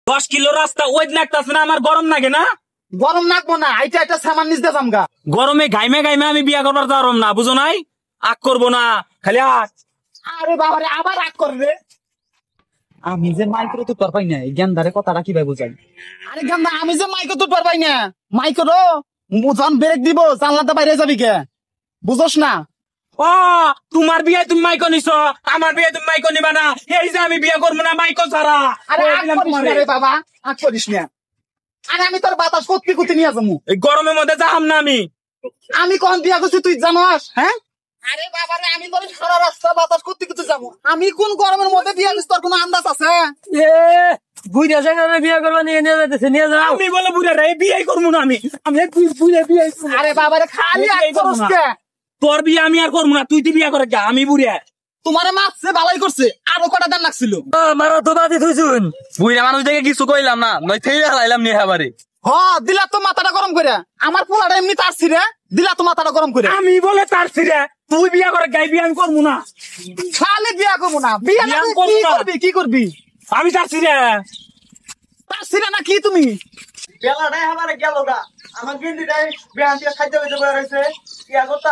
10 kilo রাস্তা ওই লাগতাছে না, আমার গরম লাগে না? গরম নাকবো না, আইটা এটা সামান নিচ দিয়ে যামগা। গরমে গাইমে গাইমে আমি বিয়া করবার পারম না, বুঝো নাই? আগ করবো না, খালি আগ। আরে বাবারে আবার রাগ করবে। আমি যে মাইক্রো তো তোর পাই না, জ্ঞানদারে কথাটা কিভাবে বুঝাই? আরে জ্ঞানদা, আমি যে মাইক্রো তো তোর পাই না, মাইক্রো যখন ব্রেক দিব জানলাতে বাইরে যাবি কে, বুঝোস না? ও, তোমার বিয়ে তুমি মাইকো নিছো, আমার বিয়ে তুমি মাইকো নিবা না, এই যে আমি বিয়ে করবো না মাইকো ছাড়া। আরে আগ করিস না রে বাবা, আগ করিস না। আরে আমি তোর বাতাস কত্তি কত্তি নিয়ে যাবো। এই গরমের মধ্যে যাহাম না আমি। আমি কোন বিয়া করছি তুই জানোস? হ্যাঁ, আরে বাবারে আমি তোর সারা রাস্তা বাতাস করতে করতে যাবো। আমি কোন গরমের মধ্যে বিয়া করছি তোর কোনো আন্দাজ আছে? বুঝা যায় বিয়ে করবা, নিয়ে নিয়ে যেতেছে, নিয়ে যাও। আমি বলে বুঝা রে বিয়ে করবো না আমি, আমি বুঝে বিয়ে। আরে বাবারে খালি আগ করস কে? তোর বিয়ে আমি আর করবো না, তুই তুই বিয়ে করে যা, আমি বুড়িয়া। তোমারে মারছে ভালোই করছে, আরো কটা দান লাগছিল। আমার তো বাদি থুইছুন, বুড়া মানুষ দেখে কিছু কইলাম না, নয় থেকে লাইলাম নিয়ে এবারে। হ, দিলা তো মাথাটা গরম করে। আমার পোলাটা এমনি তারছি রে, দিলা তো মাথাটা গরম করে। আমি বলে তারছি রে, তুই বিয়ে করে গাই, বিয়ে আমি করবো না। খালি বিয়া করবো না, বিয়া না বিয়া করলে কি করবো না। করবি, কি করবি? আমি তারছি রে। তারছি রে না কি তুমি? বেলাটাই আমার গেল গা, আমার গিন্দিটাই বেহান দিয়ে খাইতে হইতে রয়েছে, ইয়া করতে